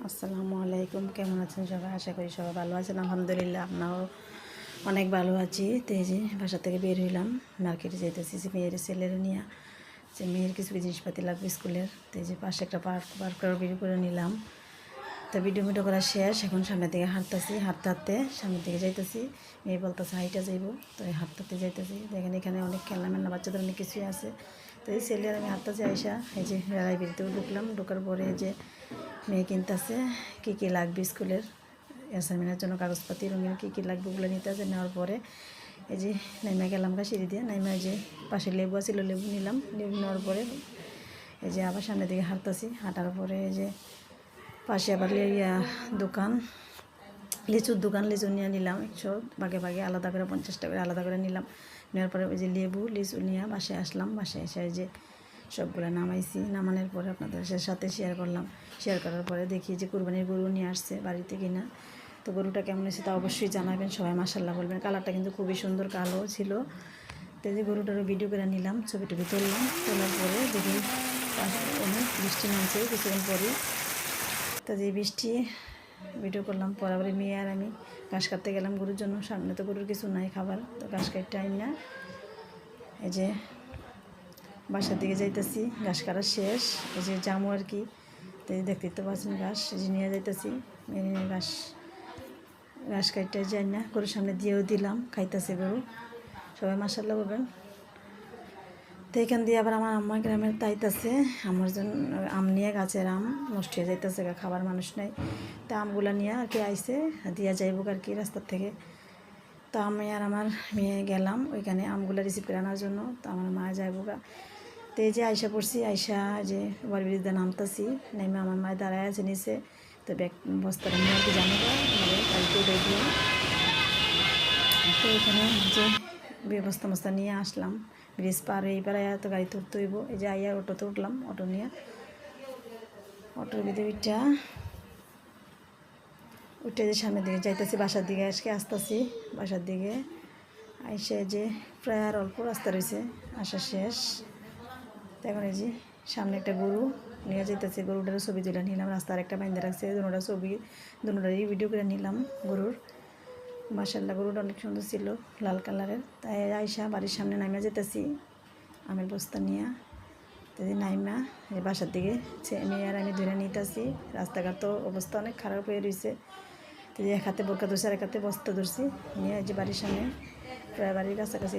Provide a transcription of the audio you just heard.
আসসালামু আলাইকুম, কেমন আছেন সবাই? আশা করি সবাই ভালো আছেন। আলহামদুলিল্লাহ আমরাও অনেক ভালো আছি। তো এই যে বাসা থেকে বের হইলাম, মার্কেটে যাইতেছি যে মেয়ের ছেলের নিয়ে, যে মেয়ের কিছু জিনিসপাতি লাগবে স্কুলের। তো এই যে পাশে একটা পার্ক করে বের করে নিলাম। তো ভিডিও করা শেষ, এখন সামনের দিকে হাঁটতেছি, হাঁটতে হাঁটতে সামনের দিকে যাইতেছি। মেয়ে বলতেছে হাইটা যাইব, তো এই হাঁটতে যাইতেছি। দেখেন এখানে অনেক খেলনা মেলনা বাচ্চাদের অনেক কিছুই আছে। তো এই ছেলে আর আমি হাঁটতেছি, আইসা এই যে লাইব্রেরিতেও ঢুকলাম। ঢোকার পরে এই যে মেয়ে কিনতেছে কী কী লাগবে স্কুলের অ্যাসাইনমেন্টের জন্য, কাগজপাতি রঙিন কী কী লাগবে ওগুলো নিতে আছে। নেওয়ার পরে এই যে নাইমা গেলাম সিঁড়ি দিয়ে, নাইমা এই যে পাশে লেবু আছিল, লেবু নিলাম। লেবু নেওয়ার পরে এই যে আবার সামনের দিকে হাঁটতেছি। হাঁটার পরে এই যে পাশে আবার দোকান, লিচুর দোকান, লিচু নিয়ে নিলাম 100 ভাগে ভাগে আলাদা করে 50 টাকা করে আলাদা করে নিলাম। নেওয়ার পরে ওই যে লেবু লিচু নিয়ে বাসায় আসলাম। বাসায় এসে যে সবগুলো নামাইছি, নামানোর পরে আপনাদের সাথে শেয়ার করলাম। শেয়ার করার পরে দেখি যে কুরবানির গরু নিয়ে আসছে বাড়িতে কিনা। তো গরুটা কেমন হয়েছে তা অবশ্যই জানাবেন, সবাই মাশাআল্লাহ বলবেন। কালারটা কিন্তু খুবই সুন্দর, কালো ছিল। তো যে গরুটারও ভিডিও করে নিলাম, ছবি টবি তুললাম। তোলার পরে দেখি অনেক বৃষ্টি নামছে কিছুক্ষণ পরে। তো যে বৃষ্টি ভিডিও করলাম, পরে আবার মেয়ে আর আমি ঘাস কাটতে গেলাম গরুর জন্য। সামনে তো গরুর কিছু নাই খাবার, তো ঘাস কাটতে আই না এই যে বাসার দিকে যাইতেছি। ঘাস কাটা শেষ, এই যে জামু আর কি। তো দেখতে তো পাচ্ছেন ঘাস যে নিয়ে যাইতেছি। ঘাস ঘাস কাটতে যাই না, গরুর সামনে দিয়েও দিলাম, খাইতেছে গরু। সবাই মাশাআল্লাহ বলবেন। তো এখান দিয়ে আবার আমার আম্মা গ্রামের তাইতেছে আমার জন্য আম নিয়ে, গাছের আম নষ্ট হয়ে যাইতেছে, খাবার মানুষ নাই। তো আমগুলো নিয়ে আর কি আইসে দিয়া যাইব আর কি রাস্তার থেকে। তো আমি আর আমার মেয়ে গেলাম ওইখানে আমগুলো রিসিভ করে আনার জন্য। তো আমার মা যাইব গা। তো এই যে আয়সা পড়ছি, আয়সা যে ওভার ব্রিজ দিয়ে নামতাছি, নেমে আমার মায়ের দাঁড়ায় আছে নিচে। তো ব্যাগ বস্তাটা নিয়ে আর কি জানো গাড়িতে উঠে দিয়ে, তো এখানে যে ব্যবস্থা নিয়ে আসলাম। ব্রিজ পার এইবার আয়া তো গাড়িতে উঠতে হইব। এই যে আইয়া অটোতে উঠলাম, অটো নিয়ে অটোর ভিতরে উঠে যে সামনের দিকে যাইতেছি, বাসার দিকে আজকে আসতেছি। বাসার দিকে আইসে যে প্রায় আর অল্প রাস্তা রয়েছে, আসা শেষ। তো এখন এই যে সামনে একটা গরু নিয়ে যেতেছে, গরুটারও ছবি তুলে নিলাম। রাস্তার একটা বাইন্দা রাখছে, দুটার ছবি, দুটারই ভিডিও করে নিলাম গরুর। মাশাআল্লাহ গরুটা অনেক সুন্দর ছিল, লাল কালারের। তাই আয়সা বাড়ির সামনে নামিয়া যেতেছি আমের বস্তা নিয়ে। তো নাইমা এই বাসার দিকে মেয়ে আর আমি ধরে নিতেছি। রাস্তাঘাট তো অবস্থা অনেক খারাপ হয়ে রয়েছে। তো এক হাতে বোরকা ধরছি আর এক হাতে বস্তা ধরছি নিয়ে এই যে বাড়ির সামনে, প্রায় বাড়ির কাছাকাছি